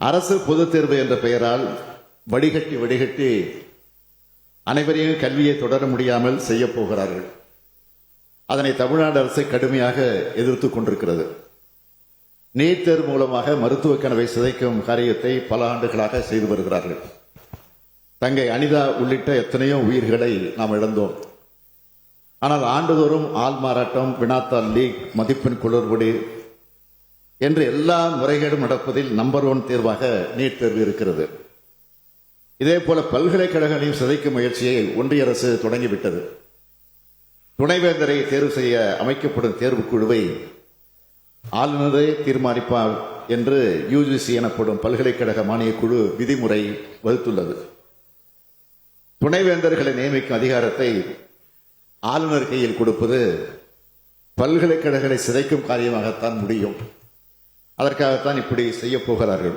அரசு பொதுத் தேர்வு என்ற பெயரால் வடிகட்டி அனைவரையும் கல்வியை தொடர முடியாமல் செய்ய போகிறார்கள். அதனை தமிழ்நாடு அரசு கடுமையாக எதிர்த்துக் கொண்டிருக்கிறது. நீட் தேர்வு மூலமாக மருத்துவ கனவை சிதைக்கும் காரியத்தை பல ஆண்டுகளாக செய்து வருகிறார்கள். தங்கை அனிதா உள்ளிட்ட எத்தனையோ உயிர்களை நாம் இழந்தோம். ஆனால் ஆண்டுதோறும் ஆள் மாறாட்டம், வினாத்தாள் லீக், மதிப்பெண் குளறுபடி என்று எல்லா முறைகேடும் நடப்பதில் நம்பர் 1 தேர்வாக நீட் தேர்வு இருக்கிறது. இதேபோல பல்கலைக்கழகங்களையும் சிதைக்கும் முயற்சியை ஒன்றிய அரசு தொடங்கிவிட்டது. துணைவேந்தரை தேர்வு செய்ய அமைக்கப்படும் தேர்வுக்குழுவை ஆளுநரே தீர்மானிப்பார் என்று யுஜிசி எனப்படும் பல்கலைக்கழக மானியக் குழு விதிமுறை வகுத்துள்ளது. துணைவேந்தர்களை நியமிக்கும் அதிகாரத்தை ஆளுநர் கையில் கொடுப்பது பல்கலைக்கழகங்களை சிதைக்கும் காரியமாகத்தான் முடியும். அதற்காகத்தான் இப்படி செய்ய போகிறார்கள்.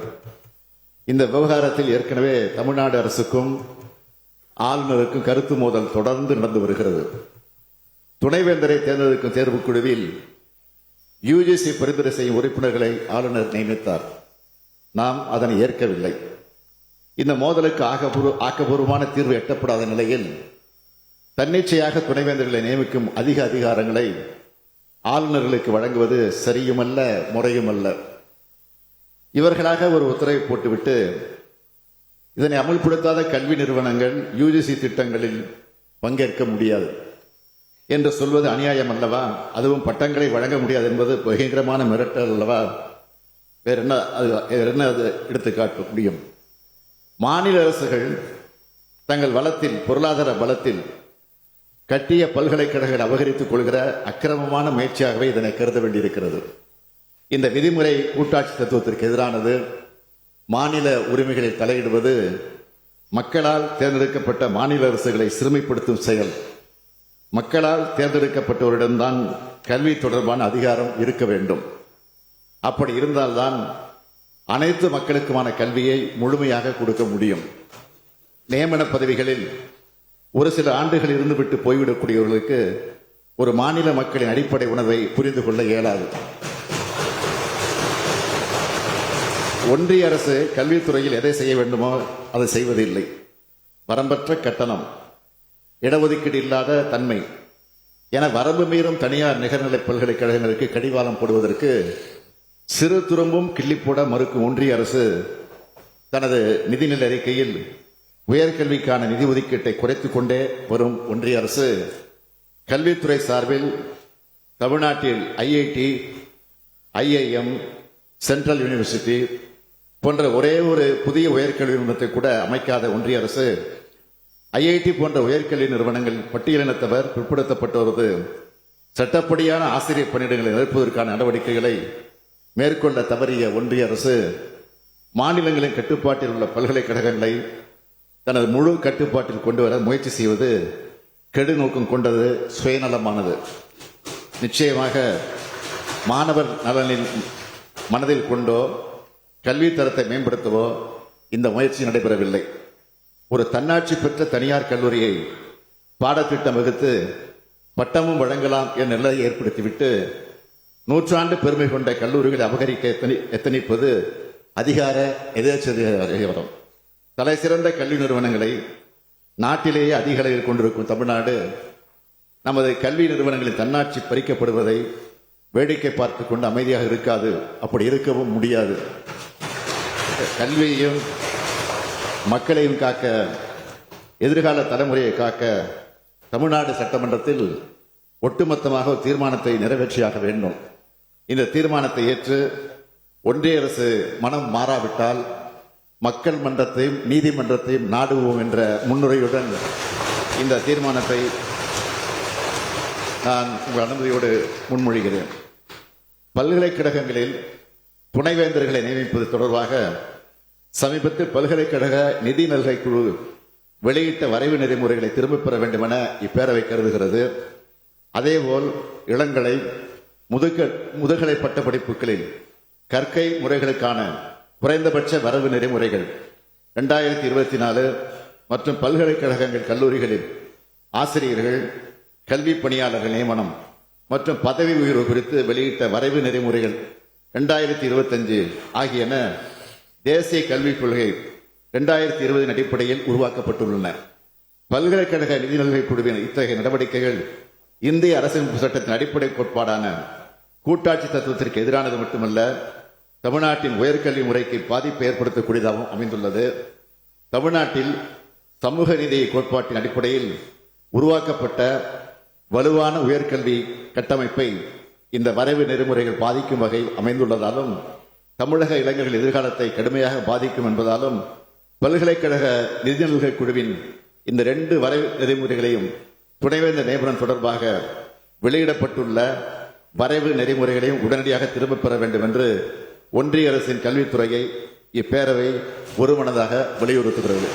இந்த விவகாரத்தில் ஏற்கனவே தமிழ்நாடு அரசுக்கும் ஆளுநருக்கும் கருத்து மோதல் தொடர்ந்து நடந்து வருகிறது. துணைவேந்தரை தேர்ந்தெடுக்கும் தேர்வுக்குழுவில் யுஜிசி பரிந்துரை செய்யும் உறுப்பினர்களை ஆளுநர் நியமித்தார். நாம் அதனை ஏற்கவில்லை. இந்த மோதலுக்கு ஆக்கப்பூர்வமான தீர்வு எட்டப்படாத நிலையில் தன்னிச்சையாக துணைவேந்தர்களை நியமிக்கும் அதிக அதிகாரங்களை ஆளுநர்களுக்கு வழங்குவது சரியுமல்ல, முறையுமல்ல. இவர்களாக ஒரு உத்தரவை போட்டுவிட்டு இதனை அமல்படுத்தாத கல்வி நிறுவனங்கள் யுஜிசி திட்டங்களில் பங்கேற்க முடியாது என்று சொல்வது அநியாயம் அல்லவா? அதுவும் பட்டங்களை வழங்க முடியாது என்பது பயங்கரமான மிரட்டல் அல்லவா? வேற என்ன அது எடுத்துக்காட்ட முடியும்? மாநில அரசுகள் தங்கள் வளத்தில், பொருளாதார பலத்தில் கட்டிய பல்கலைக்கழகங்கள் அபகரித்துக் கொள்கிற அக்கிரமமான முயற்சியாகவே இதனை கருத வேண்டியிருக்கிறது. இந்த விதிமுறை கூட்டாட்சி தத்துவத்திற்கு எதிரானது. மாநில உரிமைகளில் தலையிடுவது மக்களால் தேர்ந்தெடுக்கப்பட்ட மாநில அரசுகளை சிறுமைப்படுத்தும் செயல். மக்களால் தேர்ந்தெடுக்கப்பட்டவரிடம்தான் கல்வி தொடர்பான அதிகாரம் இருக்க வேண்டும். அப்படி இருந்தால்தான் அனைத்து மக்களுக்குமான கல்வியை முழுமையாக கொடுக்க முடியும். நியமன பதவிகளில் ஒரு சில ஆண்டுகள் இருந்துவிட்டு போய்விடக்கூடியவர்களுக்கு ஒரு மாநில மக்களின் அடிப்படை உணர்வை புரிந்து கொள்ள இயலாது. ஒன்றிய அரசு கல்வித்துறையில் எதை செய்ய வேண்டுமோ அதை செய்வதில்லை. வரம்பற்ற கட்டணம், இடஒதுக்கீடு இல்லாத தன்மை என வரம்பு மீறும் தனியார் நிகர்நிலை பல்கலைக்கழகங்களுக்கு கடிவாளம் போடுவதற்கு சிறு துரும்பும் கிள்ளிப்போட மறுக்கும் ஒன்றிய அரசு தனது நிதிநிலை அறிக்கையில் உயர்கல்விக்கான நிதி ஒதுக்கீட்டை குறைத்துக் கொண்டே வரும் ஒன்றிய அரசு கல்வித்துறை சார்பில் தமிழ்நாட்டில் ஐஐடி, ஐஐஎம், சென்ட்ரல் யூனிவர்சிட்டி போன்ற ஒரே ஒரு புதிய உயர்கல்வி நிறுவனத்தை கூட அமைக்காத ஒன்றிய அரசு ஐஐடி போன்ற உயர்கல்வி நிறுவனங்கள் பட்டியலினத்தவர், பிற்படுத்தப்பட்டோரது சட்டப்படியான ஆசிரியர் பணியிடங்களை நிரப்புவதற்கான நடவடிக்கைகளை மேற்கொள்ள தவறிய ஒன்றிய அரசு மாநிலங்களின் கட்டுப்பாட்டில் உள்ள பல்கலைக்கழகங்களை தனது முழு கட்டுப்பாட்டில் கொண்டு வர முயற்சி செய்வது கெடு நோக்கம் கொண்டது, சுயநலமானது. நிச்சயமாக மாணவர் நலனில் மனதில் கொண்டோ கல்வி தரத்தை மேம்படுத்தவோ இந்த முயற்சி நடைபெறவில்லை. ஒரு தன்னாட்சி பெற்ற தனியார் கல்லூரியை பாடத்திட்டம் வகுத்து பட்டமும் வழங்கலாம் என்ற நிலையை ஏற்படுத்திவிட்டு நூற்றாண்டு பெருமை கொண்ட கல்லூரிகளை அபகரிக்க எத்தனிப்பது அதிகார எதேச்சதிகாரம். தலை சிறந்த கல்வி நிறுவனங்களை நாட்டிலேயே அதிக அளவில் கொண்டிருக்கும் தமிழ்நாடு நமது கல்வி நிறுவனங்களின் தன்னாட்சி பறிக்கப்படுவதை வேடிக்கை பார்த்து கொண்டு அமைதியாக இருக்காது. அப்படி இருக்கவும் முடியாது. கல்வியையும் மக்களையும் காக்க, எதிர்கால தலைமுறையை காக்க தமிழ்நாடு சட்டமன்றத்தில் ஒட்டுமொத்தமாக ஒரு தீர்மானத்தை நிறைவேற்றியாக வேண்டும். இந்த தீர்மானத்தை ஏற்று ஒன்றிய அரசு மனம் மாறாவிட்டால் மக்கள் மன்றத்தையும் நீதிமன்றத்தையும் நாடுவோம் என்ற முன்னுரையுடன் இந்த தீர்மானத்தை நான் உங்கள் அனுமதியோடு முன்மொழிகிறேன். பல்கலைக்கழகங்களில் துணைவேந்தர்களை நியமிப்பது தொடர்பாக சமீபத்தில் பல்கலைக்கழக நிதி நல்கை குழு வெளியிட்ட வரைவு நெறிமுறைகளை திரும்பப் பெற வேண்டும் என இப்பேரவை கருதுகிறது. அதேபோல் இளங்கலை, முதுகலை பட்ட படிப்புகளில் கற்கை முறைகளுக்கான குறைந்தபட்ச வரவு நெறிமுறைகள் 2024 மற்றும் பல்கலைக்கழகங்கள், கல்லூரிகளில் ஆசிரியர்கள், கல்வி பணியாளர்கள் நியமனம் மற்றும் பதவி உயர்வு குறித்து வெளியிட்ட வரைவு நெறிமுறைகள் 2025 ஆகியன தேசிய கல்விக் கொள்கை 2020 அடிப்படையில் உருவாக்கப்பட்டுள்ளன. பல்கலைக்கழக நிதிநிலை குழுவின் இத்தகைய நடவடிக்கைகள் இந்திய அரசியலமைப்பு சட்டத்தின் அடிப்படை கோட்பாடான கூட்டாட்சி தத்துவத்திற்கு எதிரானது மட்டுமல்ல, தமிழ்நாட்டின் உயர்கல்வி முறைக்கு பாதிப்பை ஏற்படுத்தக்கூடியதாகவும் அமைந்துள்ளது. தமிழ்நாட்டில் சமூக நீதி கோட்பாட்டின் அடிப்படையில் உருவாக்கப்பட்ட வலுவான உயர்கல்வி கட்டமைப்பை இந்த வரைவு நெறிமுறைகள் பாதிக்கும் வகையில் அமைந்துள்ளதாலும், தமிழக இளைஞர்கள் எதிர்காலத்தை கடுமையாக பாதிக்கும் என்பதாலும் பல்கலைக்கழக நிதிநிலை குழுவின் இந்த 2 வரைவு நெறிமுறைகளையும் துணைவேந்தர் நியமனம் தொடர்பாக வெளியிடப்பட்டுள்ள வரைவு நெறிமுறைகளையும் உடனடியாக திரும்பப் பெற வேண்டும் என்று ஒன்றிய அரசின் கல்வித்துறையை இப்பேரவை ஒருமனதாக வலியுறுத்துகிறது.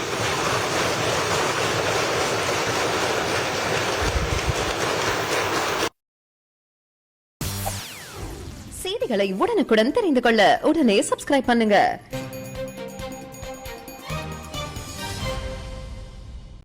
செய்திகளை உடனுக்குடன் தெரிந்து கொள்ள உடனே சப்ஸ்கிரைப் பண்ணுங்க.